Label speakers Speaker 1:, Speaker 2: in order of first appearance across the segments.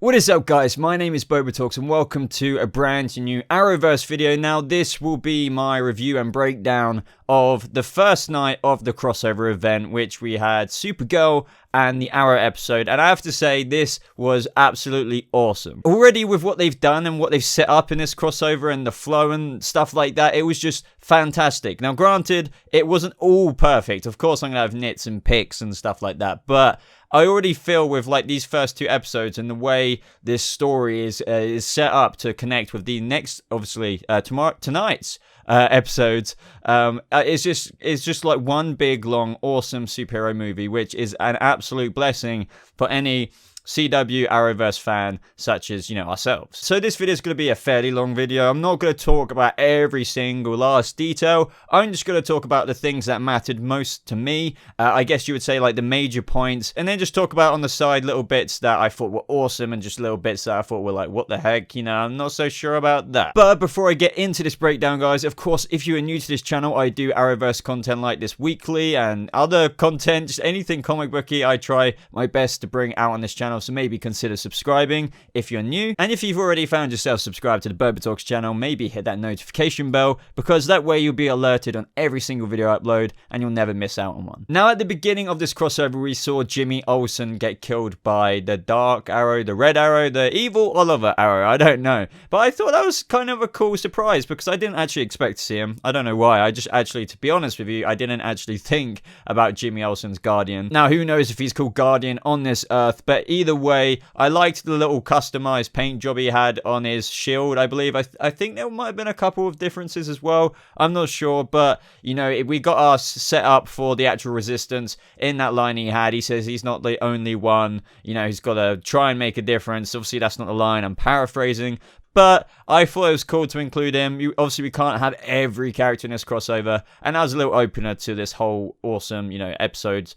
Speaker 1: What is up, guys? My name is BobaTalks and welcome to a brand new Arrowverse video. Now this will be my review and breakdown of the first night of the crossover event, which we had Supergirl and the Arrow episode, and I have to say this was absolutely awesome. Already with what they've done and what they've set up in this crossover and the flow and stuff like that, it was just fantastic. Now granted, it wasn't all perfect. Of course I'm gonna have nits and picks and stuff like that, but I already feel with like these first two episodes and the way this story is set up to connect with the next, obviously tonight's episodes, it's just like one big long awesome superhero movie, which is an absolute blessing for any CW Arrowverse fan such as, you know, ourselves. So this video is going to be a fairly long video. I'm not going to talk about every single last detail. I'm just going to talk about the things that mattered most to me. I guess you would say like the major points, and then just talk about on the side little bits that I thought were awesome and just little bits that I thought were like, what the heck, you know, I'm not so sure about that. But before I get into this breakdown, guys, of course, if you are new to this channel, I do Arrowverse content like this weekly and other content, just anything comic booky, I try my best to bring out on this channel. So maybe consider subscribing if you're new, and if you've already found yourself subscribed to the BobaTalks channel, maybe hit that notification bell, because that way you'll be alerted on every single video I upload and you'll never miss out on one. Now at the beginning of this crossover, we saw Jimmy Olsen get killed by the Dark Arrow, the Red Arrow, the Evil Oliver Arrow, I don't know, but I thought that was kind of a cool surprise because I didn't actually expect to see him. I don't know why. I just actually, to be honest with you, I didn't actually think about Jimmy Olsen's Guardian. Now who knows if he's called Guardian on this earth, but either way, I liked the little customized paint job he had on his shield, I believe. I think there might have been a couple of differences as well. I'm not sure, but, you know, we got us set up for the actual resistance. In that line he had, he says he's not the only one. You know, he's got to try and make a difference. Obviously, that's not the line. I'm paraphrasing. But I thought it was cool to include him. Obviously, we can't have every character in this crossover, and that was a little opener to this whole awesome, you know, episodes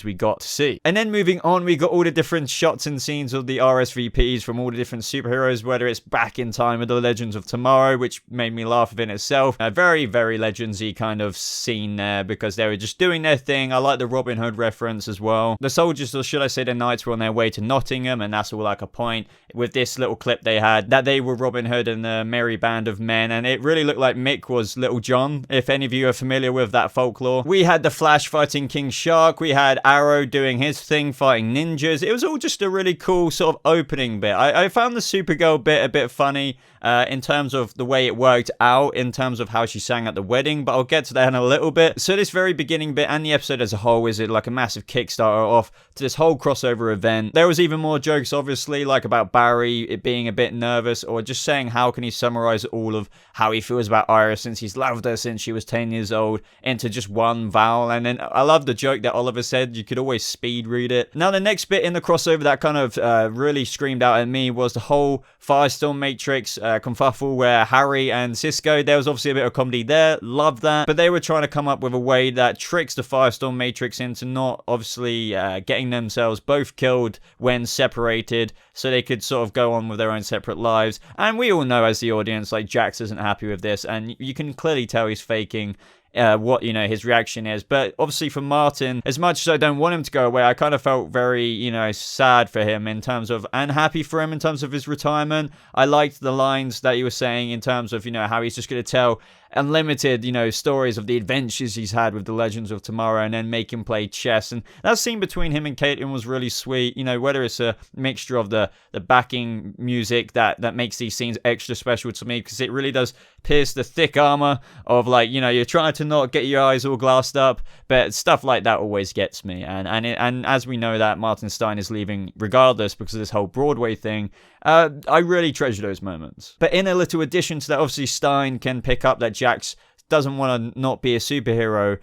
Speaker 1: we got to see. And then moving on, we got all the different shots and scenes of the RSVPs from all the different superheroes, whether it's back in time with the Legends of Tomorrow, which made me laugh within itself. A very, very Legends-y kind of scene there, because they were just doing their thing. I like the Robin Hood reference as well. The soldiers, or should I say the knights, were on their way to Nottingham, and that's all like a point with this little clip they had, that they were Robin Hood and the merry band of men, and it really looked like Mick was Little John, if any of you are familiar with that folklore. We had the Flash fighting King Shark, we had Arrow doing his thing, fighting ninjas. It was all just a really cool sort of opening bit. I found the Supergirl bit a bit funny in terms of the way it worked out, in terms of how she sang at the wedding, but I'll get to that in a little bit. So this very beginning bit and the episode as a whole is like a massive Kickstarter off to this whole crossover event. There was even more jokes, obviously, like about Barry it being a bit nervous, or just saying how can he summarize all of how he feels about Iris since he's loved her since she was 10 years old into just one vowel. And then I love the joke that Oliver said you could always speed read it. Now the next bit in the crossover that kind of really screamed out at me was the whole Firestorm Matrix confuffle, where Harry and Cisco, there was obviously a bit of comedy there, loved that, but they were trying to come up with a way that tricks the Firestorm Matrix into not obviously getting themselves both killed when separated, so they could sort of go on with their own separate lives. And we all know as the audience, like, Jax isn't happy with this, and you can clearly tell he's faking what, you know, his reaction is. But obviously for Martin, as much as I don't want him to go away, I kind of felt very, you know, sad for him in terms of, and happy for him in terms of his retirement. I liked the lines that he was saying in terms of, you know, how he's just going to tell unlimited, you know, stories of the adventures he's had with the Legends of Tomorrow, and then make him play chess. And that scene between him and Caitlin was really sweet, you know, whether it's a mixture of the backing music that makes these scenes extra special to me, because it really does pierce the thick armor of, like, you know, you're trying to not get your eyes all glassed up, but stuff like that always gets me. And as we know that Martin Stein is leaving regardless because of this whole Broadway thing, I really treasure those moments. But in a little addition to that, obviously Stein can pick up that Jax doesn't want to not be a superhero,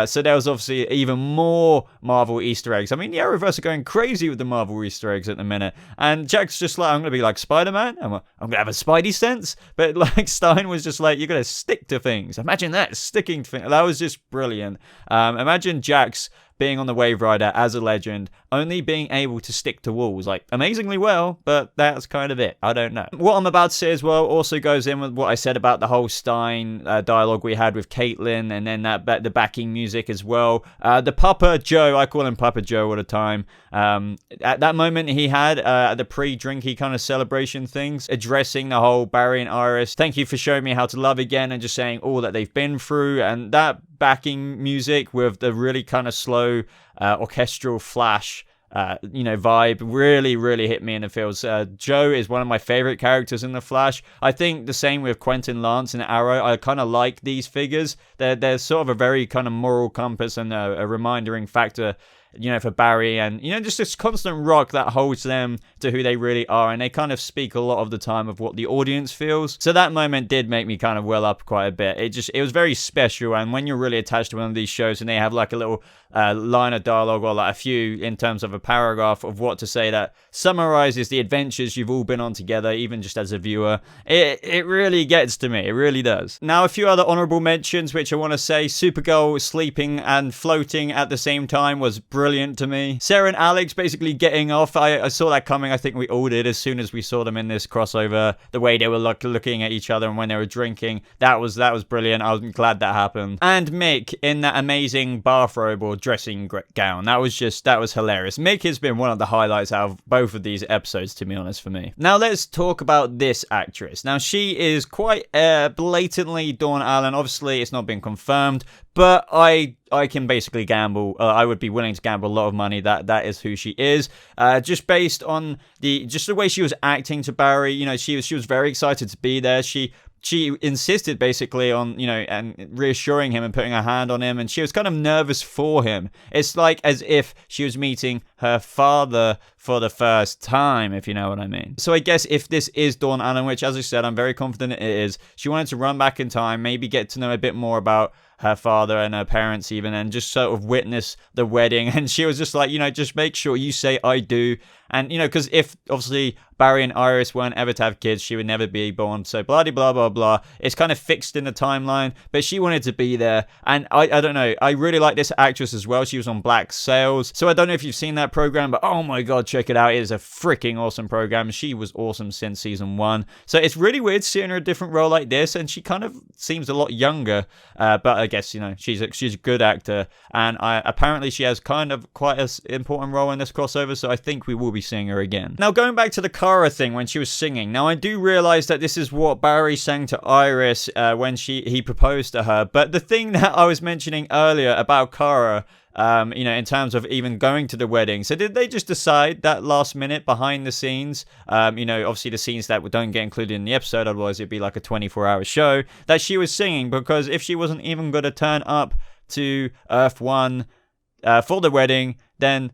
Speaker 1: so there was obviously even more Marvel Easter eggs. I mean, the Arrowverse are going crazy with the Marvel Easter eggs at the minute, and Jack's just like, I'm going to be like Spider-Man, I'm going to have a Spidey sense, but like Stein was just like, you're going to stick to things. Imagine that, sticking to things. That was just brilliant. Imagine Jax being on the Wave Rider as a legend, only being able to stick to walls, like, amazingly well, but that's kind of it. I don't know. What I'm about to say as well also goes in with what I said about the whole Stein dialogue we had with Caitlin, and then the backing music as well. The Papa Joe, I call him Papa Joe all the time. At that moment he had the pre-drinky kind of celebration things, addressing the whole Barry and Iris. Thank you for showing me how to love again, and just saying all that they've been through, and that backing music with the really kind of slow orchestral flash vibe really hit me in the feels. Joe is one of my favorite characters in The Flash. I think the same with Quentin Lance and Arrow. I kind of like these figures. They're sort of a very kind of moral compass and a remindering factor, for Barry, and, just this constant rock that holds them to who they really are, and they kind of speak a lot of the time of what the audience feels. So that moment did make me kind of well up quite a bit. It was very special, and when you're really attached to one of these shows and they have like a little line of dialogue, or like a few in terms of a paragraph of what to say that summarizes the adventures you've all been on together, even just as a viewer, it really gets to me. It really does. Now, a few other honorable mentions which I want to say. Supergirl sleeping and floating at the same time was brilliant to me. Sarah and Alex basically getting off. I saw that coming. I think we all did as soon as we saw them in this crossover. The way they were looking at each other and when they were drinking, that was brilliant. I was glad that happened. And Mick in that amazing bathrobe or dressing gown. That was hilarious. Mick has been one of the highlights out of both of these episodes, to be honest, for me. Now let's talk about this actress. Now she is quite blatantly Dawn Allen. Obviously it's not been confirmed, but I can basically gamble. I would be willing to gamble a lot of money that is who she is. Just based on the way she was acting to Barry. She was very excited to be there. She insisted basically on, and reassuring him and putting her hand on him, and she was kind of nervous for him. It's like as if she was meeting her father for the first time, if you know what I mean. So I guess if this is Dawn Allen, which as I said, I'm very confident it is, she wanted to run back in time, maybe get to know a bit more about her father and her parents even, and just sort of witness the wedding. And she was just like, just make sure you say I do. And, because if obviously Barry and Iris weren't ever to have kids, she would never be born. So blah, blah, blah, blah. It's kind of fixed in the timeline, but she wanted to be there. And I don't know. I really like this actress as well. She was on Black Sails. So I don't know if you've seen that program, but oh my God, check it out. It is a freaking awesome program. She was awesome since season 1. So it's really weird seeing her a different role like this. And she kind of seems a lot younger. But I guess, she's a good actor. And apparently she has kind of quite an important role in this crossover. So I think we will be seeing her again. Now, going back to the Kara thing when she was singing. Now, I do realize that this is what Barry sang to Iris when he proposed to her. But the thing that I was mentioning earlier about Kara, in terms of even going to the wedding. So did they just decide that last minute behind the scenes, obviously the scenes that don't get included in the episode, otherwise it'd be like a 24-hour show, that she was singing? Because if she wasn't even going to turn up to Earth 1 for the wedding, then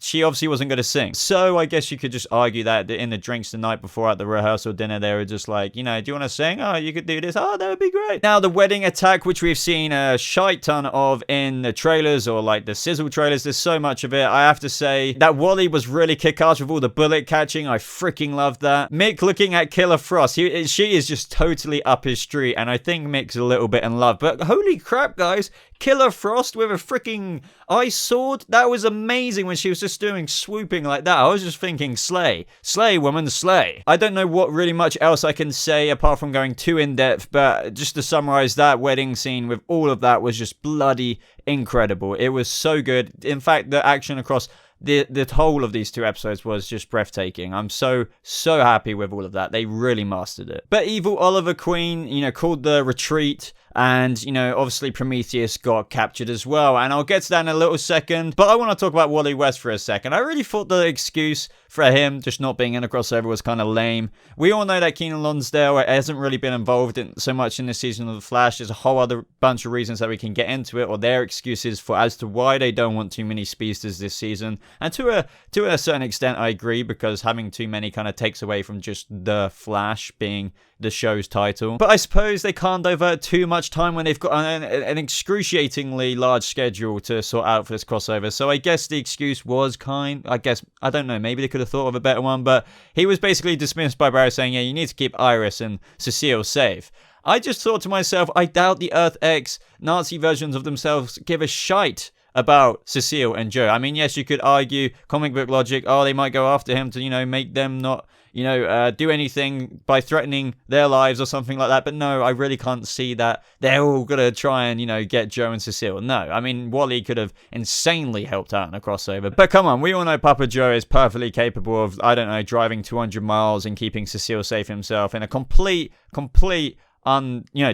Speaker 1: she obviously wasn't going to sing. So I guess you could just argue that in the drinks the night before at the rehearsal dinner, they were just like, do you want to sing? Oh, you could do this. Oh, that would be great. Now, the wedding attack, which we've seen a shite ton of in the trailers or like the sizzle trailers, there's so much of it. I have to say that Wally was really kick-ass with all the bullet catching. I freaking loved that. Mick looking at Killer Frost. She is just totally up his street, and I think Mick's a little bit in love. But holy crap, guys. Killer Frost with a freaking ice sword? That was amazing when she was just doing swooping like that. I was just thinking, slay. Slay, woman, slay. I don't know what really much else I can say apart from going too in-depth, but just to summarize, that wedding scene with all of that was just bloody incredible. It was so good. In fact, the action across the whole of these 2 episodes was just breathtaking. I'm so happy with all of that. They really mastered it. But Evil Oliver Queen, called the retreat. And, obviously Prometheus got captured as well. And I'll get to that in a little second. But I want to talk about Wally West for a second. I really thought the excuse for him just not being in a crossover was kind of lame. We all know that Keenan Lonsdale hasn't really been involved so much in this season of The Flash. There's a whole other bunch of reasons that we can get into it, or their excuses as to why they don't want too many speedsters this season. And to a certain extent, I agree, because having too many kind of takes away from just The Flash being the show's title. But I suppose they can't divert too much time when they've got an excruciatingly large schedule to sort out for this crossover. So I guess the excuse was I don't know, maybe they could have thought of a better one, but he was basically dismissed by Barry saying, yeah, you need to keep Iris and Cecile safe. I just thought to myself, I doubt the Earth X Nazi versions of themselves give a shite about Cecile and Joe. I mean, yes, you could argue comic book logic, oh, they might go after him to, make them not, do anything by threatening their lives or something like that. But no, I really can't see that they're all going to try and, get Joe and Cecile. No, I mean, Wally could have insanely helped out in a crossover. But come on, we all know Papa Joe is perfectly capable of, I don't know, driving 200 miles and keeping Cecile safe himself in a complete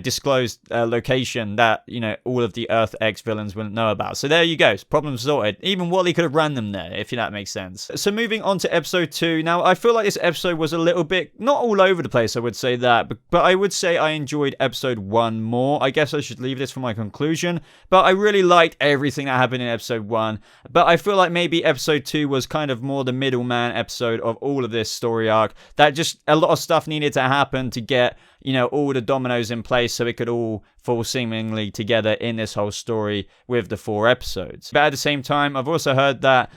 Speaker 1: disclosed location that, all of the Earth X villains wouldn't know about. So there you go. Problem sorted. Even Wally could have ran them there, if that makes sense. So moving on to episode 2. Now, I feel like this episode was a little bit, not all over the place, I would say that, but I would say I enjoyed episode 1 more. I guess I should leave this for my conclusion, but I really liked everything that happened in episode 1. But I feel like maybe episode 2 was kind of more the middleman episode of all of this story arc, that just a lot of stuff needed to happen to get, all the dominoes in place so it could all fall seemingly together in this whole story with the 4 episodes. But at the same time, I've also heard that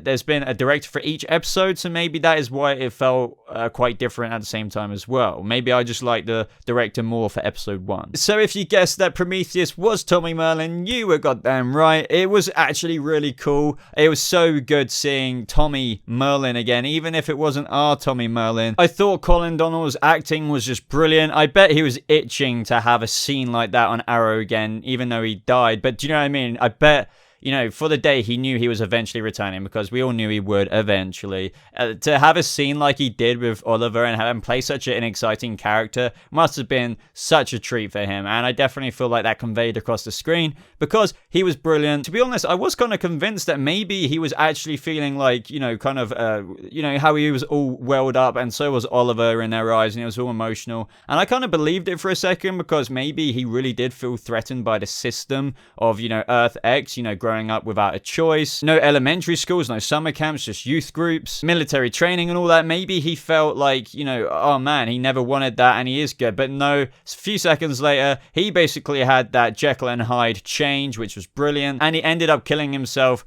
Speaker 1: there's been a director for each episode, so maybe that is why it felt quite different at the same time as well. Maybe I just like the director more for episode 1. So if you guessed that Prometheus was Tommy Merlin, you were goddamn right. It was actually really cool. It was so good seeing Tommy Merlin again, even if it wasn't our Tommy Merlin. I thought Colin Donnell's acting was just brilliant. I bet he was itching to have a scene like that on Arrow again, even though he died. But do you know what I mean? I bet, for the day he knew he was eventually returning, because we all knew he would eventually. To have a scene like he did with Oliver and have him play such an exciting character must have been such a treat for him. And I definitely feel like that conveyed across the screen because he was brilliant. To be honest, I was kind of convinced that maybe he was actually feeling like, how he was all welled up, and so was Oliver in their eyes, and it was all emotional. And I kind of believed it for a second, because maybe he really did feel threatened by the system of, Earth X, growing up without a choice. No elementary schools, no summer camps, just youth groups, military training and all that. Maybe he felt like, oh man, he never wanted that and he is good. But no, a few seconds later, he basically had that Jekyll and Hyde change, which was brilliant. And he ended up killing himself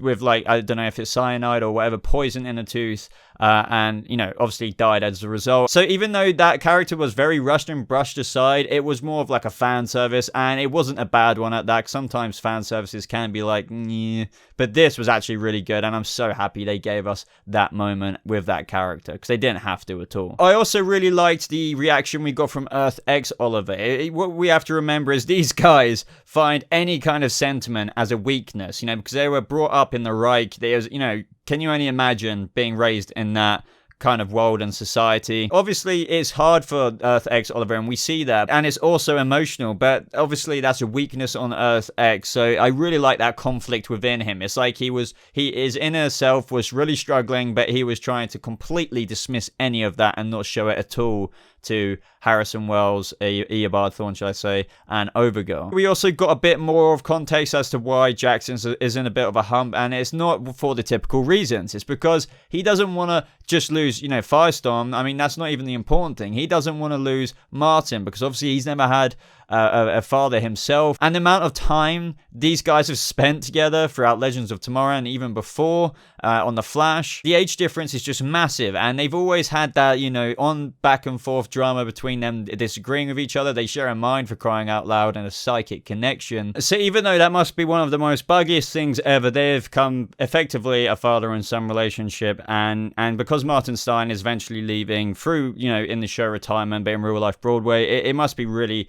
Speaker 1: with, I don't know if it's cyanide or whatever, poison in a tooth. And obviously died as a result. So even though that character was very rushed and brushed aside, it was more of like a fan service, and it wasn't a bad one at that. Sometimes fan services can be like, nyeh. But this was actually really good, and I'm so happy they gave us that moment with that character, because they didn't have to at all. I also really liked the reaction we got from Earth X Oliver. What we have to remember is these guys find any kind of sentiment as a weakness, because they were brought up in the Reich. There's, can you only imagine being raised in that kind of world and society? Obviously, it's hard for Earth X Oliver, and we see that, and it's also emotional, but obviously that's a weakness on Earth X, so I really like that conflict within him. It's like his inner self was really struggling, but he was trying to completely dismiss any of that and not show it at all to Harrison Wells, Eobard Thawne, should I say, and Overgirl. We also got a bit more of context as to why Jackson is in a bit of a hump, and it's not for the typical reasons. It's because he doesn't want to just lose, Firestorm. I mean, that's not even the important thing. He doesn't want to lose Martin, because obviously he's never had a father himself, and the amount of time these guys have spent together throughout Legends of Tomorrow and even before on The Flash, the age difference is just massive, and they've always had that, on back and forth drama between them disagreeing with each other. They share a mind, for crying out loud, and a psychic connection. So even though that must be one of the most buggiest things ever, they've come effectively a father and son relationship, and because Martin Stein is eventually leaving through, in the show retirement, but in real life Broadway, it must be really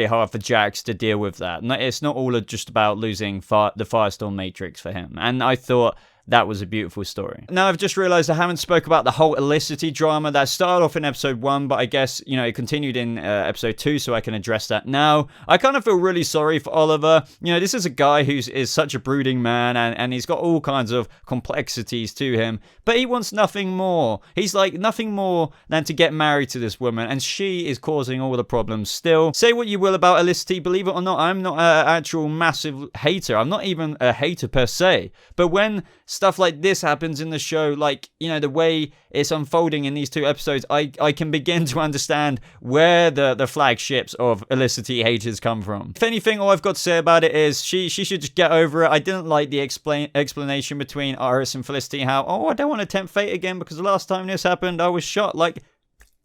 Speaker 1: hard for Jax to deal with that. It's not all just about losing the Firestorm Matrix for him. And I thought that was a beautiful story. Now, I've just realized I haven't spoke about the whole Elicity drama that started off in episode 1, but I guess, it continued in episode 2, so I can address that now. I kind of feel really sorry for Oliver. This is a guy who is such a brooding man, and he's got all kinds of complexities to him, but he wants nothing more. He's like nothing more than to get married to this woman, and she is causing all the problems still. Say what you will about Elicity, believe it or not, I'm not an actual massive hater. I'm not even a hater per se, but when stuff like this happens in the show, the way it's unfolding in these 2 episodes, I can begin to understand where the flagships of Elicity haters come from. If anything, all I've got to say about it is she should just get over it. I didn't like the explanation between Iris and Felicity, how, I don't want to tempt fate again because the last time this happened, I was shot.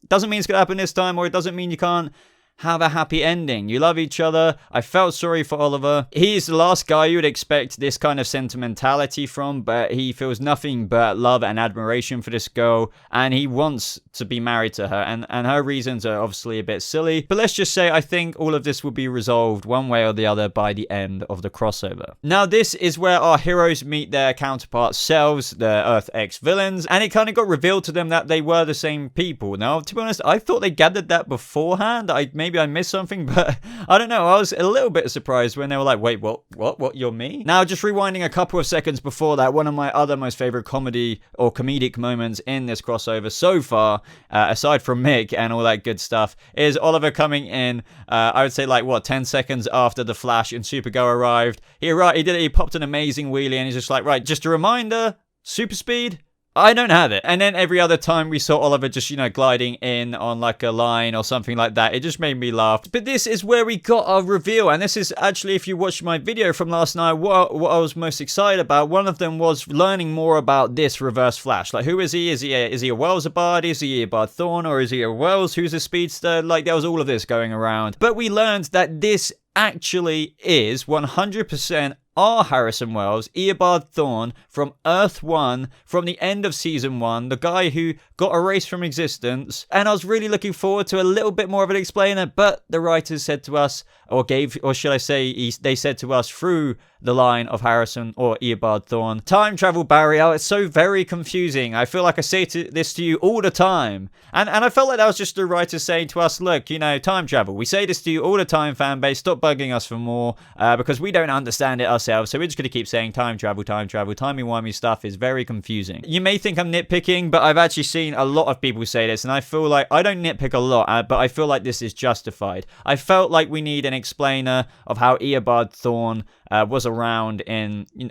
Speaker 1: Doesn't mean it's going to happen this time, or it doesn't mean you can't have a happy ending. You love each other. I felt sorry for Oliver. He's the last guy you would expect this kind of sentimentality from, but he feels nothing but love and admiration for this girl, and he wants to be married to her, and her reasons are obviously a bit silly. But let's just say I think all of this will be resolved one way or the other by the end of the crossover. Now, this is where our heroes meet their counterpart selves, the Earth X villains, and it kind of got revealed to them that they were the same people. Now, to be honest, I thought they gathered that beforehand. Maybe I missed something, but I don't know. I was a little bit surprised when they were like, wait, what, you're me? Now, just rewinding a couple of seconds before that, one of my other most favorite comedy or comedic moments in this crossover so far, aside from Mick and all that good stuff, is Oliver coming in, I would say 10 seconds after the Flash and Supergirl arrived. He popped an amazing wheelie, and he's just like, right, just a reminder, super speed? I don't have it. And then every other time we saw Oliver just, gliding in on like a line or something like that, it just made me laugh. But this is where we got our reveal. And this is actually, if you watched my video from last night, what I was most excited about. One of them was learning more about this Reverse Flash. Like, who is he? Is he a Wells Abad? Is he a Bard Thorne? Or is he a Wells who's a speedster? Like, there was all of this going around. But we learned that this actually is 100% R. Harrison Wells, Eobard Thawne from Earth 1, from the end of Season 1, the guy who got erased from existence. And I was really looking forward to a little bit more of an explainer, but the writers said to us, or should I say, they said to us through the line of Harrison or Eobard Thawne, time travel barrier. It's so very confusing. I feel like I say this to you all the time. And I felt like that was just the writers saying to us, look, time travel. We say this to you all the time, fan base. Stop bugging us for more, because we don't understand it ourselves. So we're just going to keep saying time travel. Timey-wimey stuff is very confusing. You may think I'm nitpicking, but I've actually seen a lot of people say this, and I feel like I don't nitpick a lot, but I feel like this is justified. I felt like we need an explainer of how Eobard Thawne was around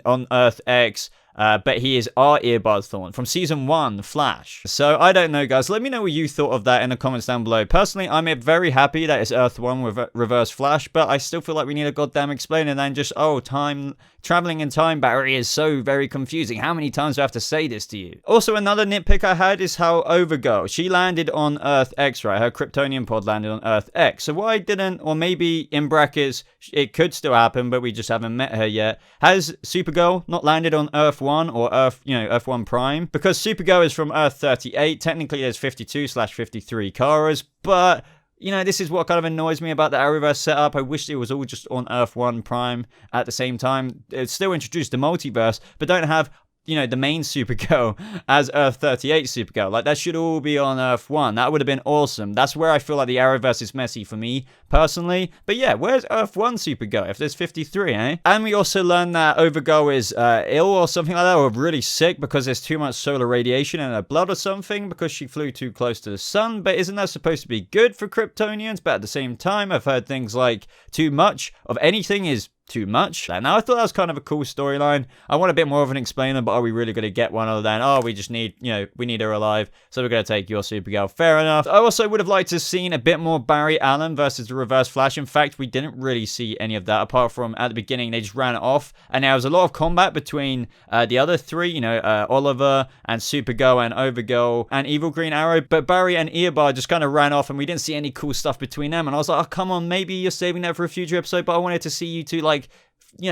Speaker 1: on Earth X, but he is our Eobard Thawne from Season 1, Flash. So, I don't know, guys. Let me know what you thought of that in the comments down below. Personally, I'm very happy that it's Earth 1 with Reverse Flash, but I still feel like we need a goddamn explainer than just, traveling in time barrier is so very confusing. How many times do I have to say this to you? Also, another nitpick I had is how Overgirl, she landed on Earth X, right? Her Kryptonian pod landed on Earth X. So why didn't, or maybe in brackets, it could still happen, but we just haven't met her yet. Has Supergirl not landed on Earth 1 or Earth 1 Prime? Because Supergirl is from Earth 38. Technically, there's 52/53 Karas, but this is what kind of annoys me about the Arrowverse setup. I wish it was all just on Earth 1 Prime at the same time. It's still introduced the multiverse, but don't have, the main Supergirl as Earth 38 Supergirl. Like, that should all be on Earth 1. That would have been awesome. That's where I feel like the Arrowverse is messy for me, personally. But yeah, where's Earth 1 Supergirl if there's 53, eh? And we also learned that Overgirl is ill or something like that, or really sick because there's too much solar radiation in her blood or something, because she flew too close to the sun. But isn't that supposed to be good for Kryptonians? But at the same time, I've heard things like too much of anything is too much. And now I thought that was kind of a cool storyline. I want a bit more of an explainer, but are we really going to get one other than, we just need, we need her alive, so we're going to take your Supergirl. Fair enough. I also would have liked to have seen a bit more Barry Allen versus the Reverse Flash. In fact, we didn't really see any of that, apart from at the beginning, they just ran it off, and there was a lot of combat between the other three, Oliver and Supergirl and Overgirl and Evil Green Arrow, but Barry and Eobard just kind of ran off, and we didn't see any cool stuff between them, and I was like, oh, come on, maybe you're saving that for a future episode, but I wanted to see you two,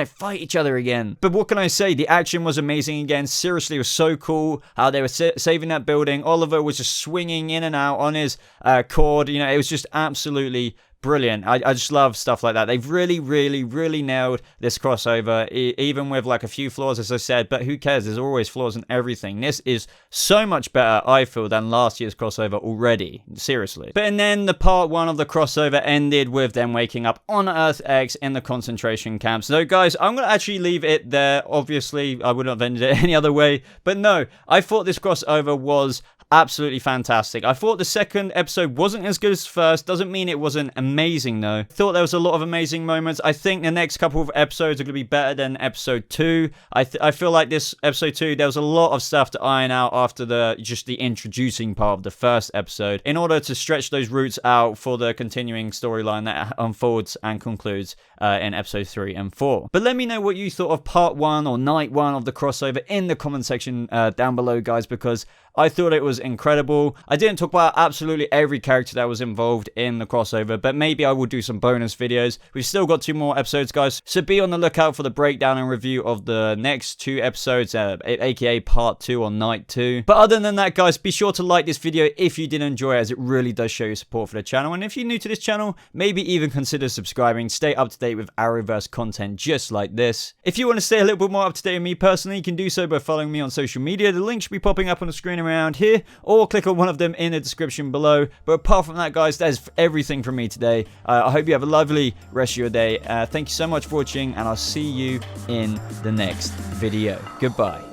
Speaker 1: fight each other again. But what can I say? The action was amazing again. Seriously, it was so cool how they were saving that building. Oliver was just swinging in and out on his cord. It was just absolutely brilliant. I just love stuff like that. They've really, really, really nailed this crossover, even with a few flaws, as I said, but who cares? There's always flaws in everything. This is so much better, I feel, than last year's crossover already. Seriously. But and then the part 1 of the crossover ended with them waking up on Earth X in the concentration camp. So guys, I'm going to actually leave it there. Obviously, I wouldn't have ended it any other way, but no, I thought this crossover was absolutely fantastic. I thought the second episode wasn't as good as the first. Doesn't mean it wasn't amazing, though. Thought there was a lot of amazing moments. I think the next couple of episodes are going to be better than episode 2. I feel like this episode 2, there was a lot of stuff to iron out after the introducing part of the first episode, in order to stretch those roots out for the continuing storyline that unfolds and concludes in episode 3 and 4. But let me know what you thought of part 1 or night 1 of the crossover in the comment section down below, guys, because I thought it was incredible. I didn't talk about absolutely every character that was involved in the crossover, but maybe I will do some bonus videos. We've still got 2 more episodes, guys, so be on the lookout for the breakdown and review of the next 2 episodes, aka part 2 or night 2. But other than that, guys, be sure to like this video if you did enjoy it, as it really does show your support for the channel. And if you're new to this channel, maybe even consider subscribing. Stay up to date with Arrowverse content just like this. If you want to stay a little bit more up to date with me personally, you can do so by following me on social media. The link should be popping up on the screen around here, or click on one of them in the description below. But apart from that, guys, that's everything from me today. I hope you have a lovely rest of your day. Thank you so much for watching, and I'll see you in the next video. Goodbye.